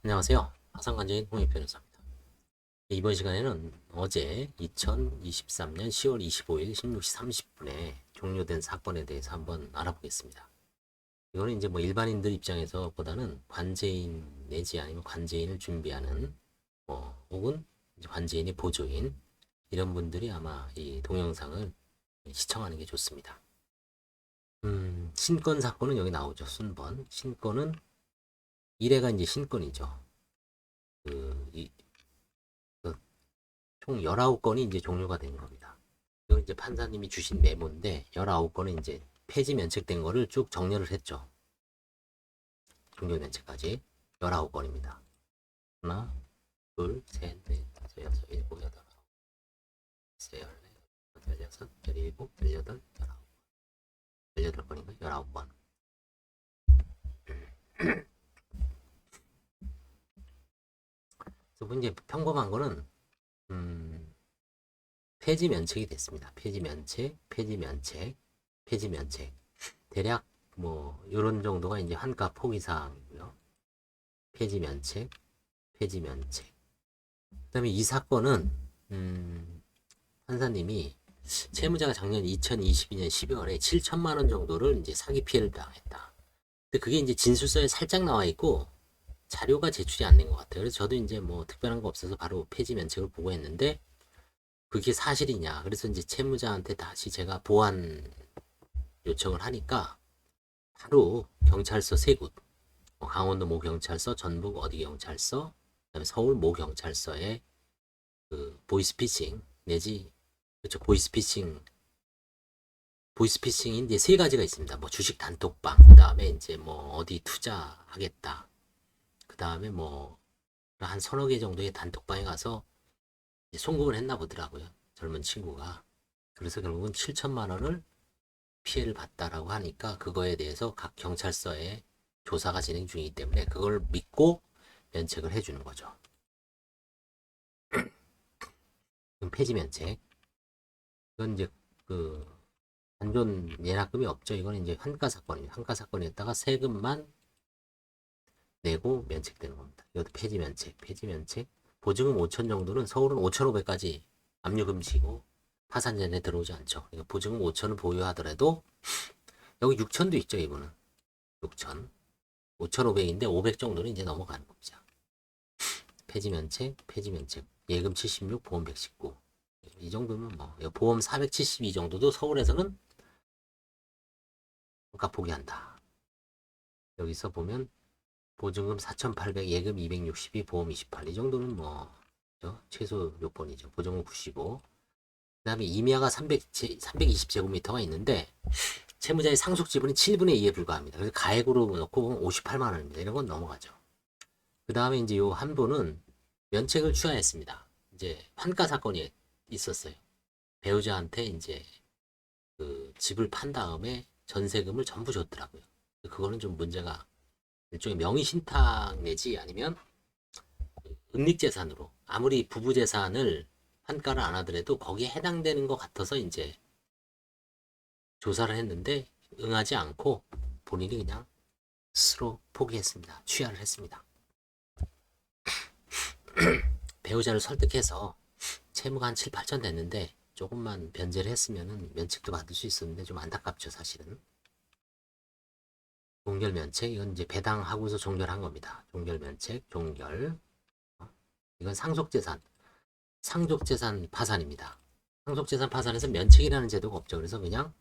안녕하세요. 화상관계인 홍익 변호사입니다. 이번 시간에는 어제 2023년 10월 25일 16시 30분에 종료된 사건에 대해서 한번 알아보겠습니다. 이거는 이제 뭐 일반인들 입장에서 보다는 관제인 내지 아니면 관제인을 준비하는 혹은 이제 관제인의 보조인 이런 분들이 아마 이 동영상을 시청하는 게 좋습니다. 신건 사건은 여기 나오죠. 순번. 신건은 1회가 이제 신건이죠. 그, 이, 그 총 19건이 이제 종료가 된 겁니다. 이건 이제 판사님이 주신 메모인데 19건은 이제 폐지 면책된 거를 쭉 정렬을 했죠. 종료 면책까지 19건입니다. 하나, 둘, 셋, 넷, 다섯, 여섯, 일곱, 여덟, 아홉, 열네, 열여섯, 열일곱, 열여덟, 열아홉, 18건인가? 19건. 그래서 이제 평범한 거는 음, 폐지 면책이 됐습니다. 폐지 면책, 폐지 면책, 폐지 면책. 대략 뭐 이런 정도가 이제 환가 포기 사항이고요. 폐지 면책, 폐지 면책. 그다음에 이 사건은 판사님이 채무자가 작년 2022년 12월에 7천만 원 정도를 이제 사기 피해를 당했다. 근데 그게 이제 진술서에 살짝 나와 있고 자료가 제출이 안 된 것 같아요. 그래서 저도 이제 뭐 특별한 거 없어서 바로 폐지 면책을 보고했는데 그게 사실이냐. 그래서 이제 채무자한테 다시 제가 보완 요청을 하니까 바로 경찰서 세 곳, 강원도 모 경찰서, 전북 어디 경찰서, 그다음에 서울 모 경찰서에 그 보이스피싱 내지 그렇죠 보이스피싱이 이제 세 가지가 있습니다. 뭐 주식 단톡방, 그 다음에 이제 뭐 어디 투자하겠다, 그 다음에 뭐 한 서너 개 정도의 단톡방에 가서 송금을 했나 보더라고요. 젊은 친구가. 그래서 결국은 7천만 원을 피해를 봤다라고 하니까 그거에 대해서 각 경찰서에 조사가 진행 중이기 때문에 그걸 믿고 면책을 해주는 거죠. 폐지 면책. 이건 이제 그 단존 예납금이 없죠. 이건 이제 환가 사건입니다. 환가 사건이었다가 세금만 내고 면책되는 겁니다. 이것도 폐지 면책, 폐지 면책. 보증금 5천 정도는 서울은 5,500까지 압류 금지고 파산전에 들어오지 않죠. 그러니까 보증금 5천을 보유하더라도 여기 6천도 있죠. 이거는 6천, 5,500인데 500 정도는 이제 넘어가는 겁니다. 폐지 면책, 폐지 면책. 예금 76, 보험 119. 이 정도면 뭐 보험 472 정도도 서울에서는 그러니까 포기한다. 여기서 보면 보증금 4,800, 예금 262, 보험 28. 이 정도는 뭐 최소 요건이죠. 보증금 95. 그다음에 임야가 320제곱미터가 있는데 채무자의 상속 지분이 7분의 2에 불과합니다. 그래서 가액으로 놓고 보면 58만 원입니다. 이런 건 넘어가죠. 그다음에 이제 요 한 분은 면책을 취하했습니다. 이제 환가 사건이 있었어요. 배우자한테 이제 그 집을 판 다음에 전세금을 전부 줬더라고요. 그거는 좀 문제가 일종의 명의 신탁 내지 아니면 은닉재산으로 아무리 부부 재산을 환가를 안 하더라도 거기에 해당되는 것 같아서 이제 조사를 했는데 응하지 않고 본인이 그냥 스스로 포기했습니다. 취하를 했습니다. 배우자를 설득해서 채무가 한 7, 8천 됐는데 조금만 변제를 했으면 면책도 받을 수 있었는데 좀 안타깝죠 사실은. 종결 면책 이건 이제 배당하고서 종결한 겁니다. 종결 면책 종결 이건 상속재산 상속재산 파산입니다. 상속재산 파산에서 면책이라는 제도가 없죠. 그래서 그냥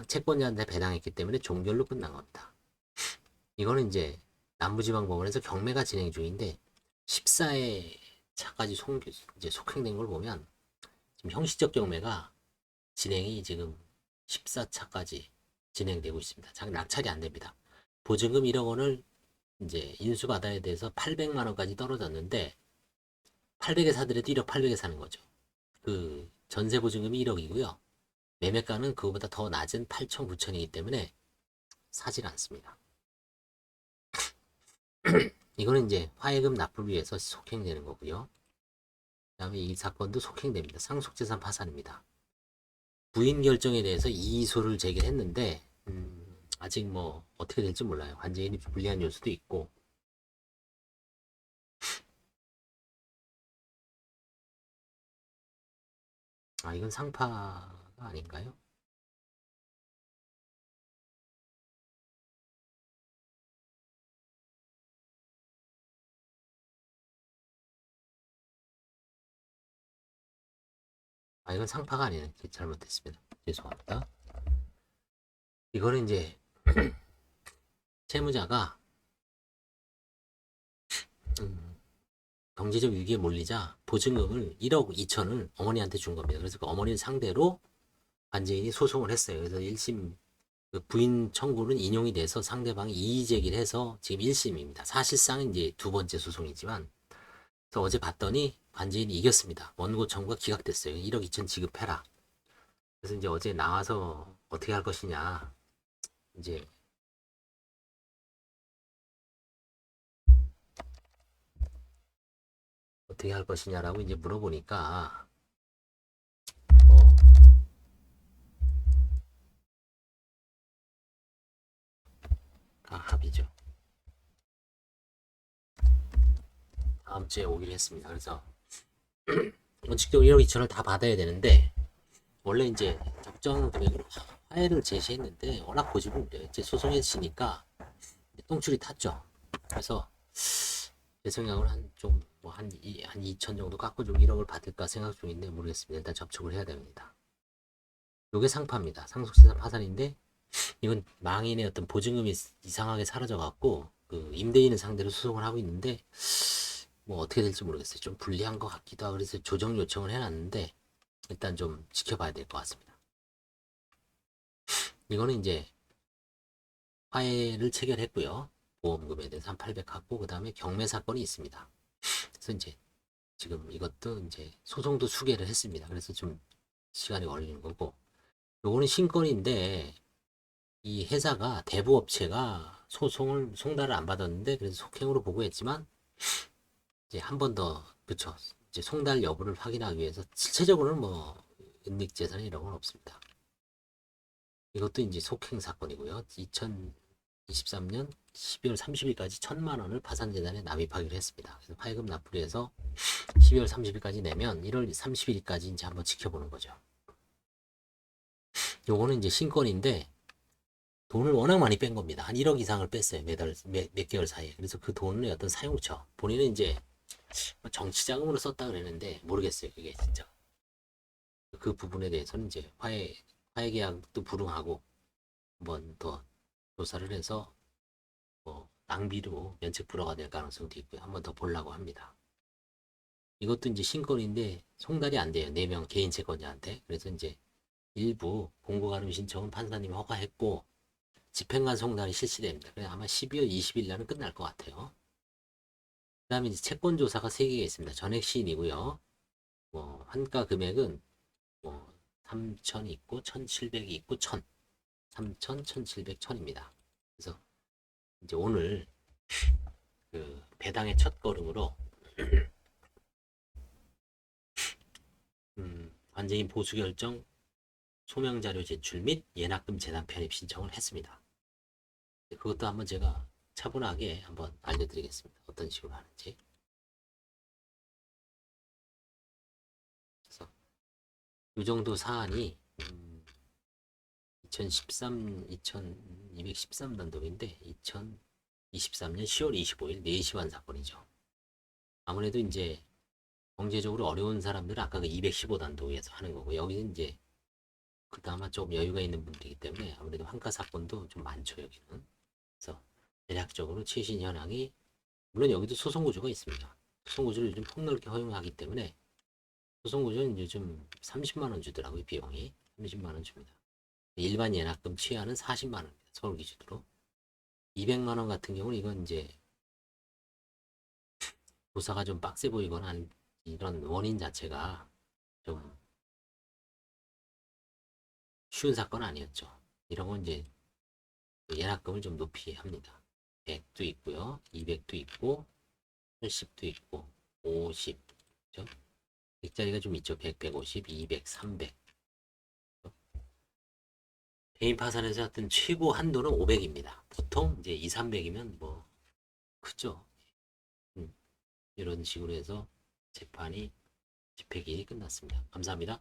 채권자한테 배당했기 때문에 종결로 끝난 겁니다. 이거는 이제 남부지방법원에서 경매가 진행 중인데 14회 차까지 이제 속행된 걸 보면 지금 형식적 경매가 진행이 지금 14차까지 진행되고 있습니다. 낙찰이 안 됩니다. 보증금 1억 원을 이제 인수받아야 돼서 800만 원까지 떨어졌는데 800에 사더라도 1억 800에 사는 거죠. 그 전세 보증금이 1억이고요. 매매가는 그거보다 더 낮은 8천, 9천이기 때문에 사질 않습니다. 이거는 이제 화해금 납부를 위해서 속행되는 거고요. 그 다음에 이 사건도 속행됩니다. 상속재산 파산입니다. 부인 결정에 대해서 이의소를 제기했는데 아직 뭐 어떻게 될지 몰라요. 관제인이 불리한 요소도 있고 아, 이건 상파가 아닌가요? 아, 이건 상파가 아니네. 잘못했습니다. 죄송합니다. 이거는 이제 채무자가 음, 경제적 위기에 몰리자 보증금을 1억 2천을 어머니한테 준 겁니다. 그래서 그 어머니를 상대로 관제인이 소송을 했어요. 그래서 1심 그 부인 청구는 인용이 돼서 상대방이 이의 제기를 해서 지금 1심입니다. 사실상 이제 두 번째 소송이지만 그래서 어제 봤더니 관제인이 이겼습니다. 원고 청구가 기각됐어요. 1억 2천 지급해라. 그래서 이제 어제 나와서 어떻게 할 것이냐 이제 어떻게 할 것이냐라고 이제 물어보니까 뭐 합의죠. 다음 주에 오기로 했습니다. 그래서 원칙적으로 1억 2천을 다 받아야 되는데 원래 이제 적정 금액으로 화해를 제시했는데 워낙 고집을 부려요. 이제 소송했으니까 똥줄이 탔죠. 그래서 제 생각은 한좀뭐한 2천 정도 깎아주고 1억을 받을까 생각 중인데 모르겠습니다. 일단 접촉을 해야 됩니다. 이게 상파입니다. 상속재산 파산인데 이건 망인의 어떤 보증금이 이상하게 사라져 갖고 그 임대인을 상대로 소송을 하고 있는데 뭐 어떻게 될지 모르겠어요. 좀 불리한 것 같기도 하고 그래서 조정 요청을 해놨는데 일단 좀 지켜봐야 될 것 같습니다. 이거는 이제 화해를 체결했고요. 보험금에 대해서 한 800 하고 그 다음에 경매 사건이 있습니다. 그래서 이제 지금 이것도 이제 소송도 수개를 했습니다. 그래서 좀 시간이 걸리는 거고 요거는 신건인데 이 회사가 대부업체가 소송을 송달을 안 받았는데 그래서 속행으로 보고했지만 이제 한 번 더 그쵸 이제 송달 여부를 확인하기 위해서 실체적으로는 뭐 은닉재산 이런 건 없습니다. 이것도 이제 속행 사건이고요. 2023년 12월 30일까지 1,000만 원을 파산재단에 납입하기로 했습니다. 그래서 파해금 납부를 해서 12월 30일까지 내면 1월 30일까지 이제 한번 지켜보는 거죠. 요거는 이제 신건인데 돈을 워낙 많이 뺀 겁니다. 한 1억 이상을 뺐어요. 몇 개월 사이에. 그래서 그 돈의 어떤 사용처. 본인은 이제 정치 자금으로 썼다 그랬는데 모르겠어요. 그게 진짜. 그 부분에 대해서는 이제 화해 계약도 불응하고 한번 더 조사를 해서 뭐 낭비로 면책 불허가 될 가능성도 있고요. 한번 더 보려고 합니다. 이것도 이제 신건인데 송달이 안 돼요. 4명 개인 채권자한테. 그래서 이제 일부 공고가름 신청은 판사님이 허가했고 집행관 송달이 실시됩니다. 그래서 아마 12월 20일 날은 끝날 것 같아요. 그 다음에 이제 채권 조사가 3개가 있습니다. 전액 시인이고요. 뭐 환가 금액은 뭐 3,000이 있고 1,700이 있고 1,000, 3,000, 1,700, 1,000입니다. 그래서 이제 오늘 그 배당의 첫 걸음으로 관제인 보수 결정 소명 자료 제출 및 예납금 재단 편입 신청을 했습니다. 그것도 한번 제가 차분하게 한번 알려드리겠습니다. 어떤 식으로 하는지. 그래서 이 정도 사안이 2013, 2213단독인데 2023년 10월 25일 4시 반 사건이죠. 아무래도 이제 경제적으로 어려운 사람들은 아까 그 215단독에서 하는 거고 여기는 이제 그나마 좀 여유가 있는 분들이기 때문에 아무래도 환가 사건도 좀 많죠 여기는. 그래서 대략적으로 최신 현황이 물론 여기도 소송 구조가 있습니다. 소송 구조를 요즘 폭넓게 허용하기 때문에 소송 구조는 요즘 30만 원 주더라고요 비용이 30만 원 줍니다. 일반 예납금 취하는 40만 원입니다. 서울 기준으로 200만 원 같은 경우는 이건 이제 조사가 좀 빡세 보이거나 이런 원인 자체가 좀 쉬운 사건 아니었죠. 이런 건 이제 예납금을 좀 높이 합니다. 100도 있고요. 200도 있고 80도 있고 50 그죠? 100짜리가 좀 있죠. 100, 150, 200, 300 개인 파산에서 어떤 최고 한도는 500입니다. 보통 이제 2, 300이면 뭐 크죠. 이런 식으로 해서 재판이 집행기일이 끝났습니다. 감사합니다.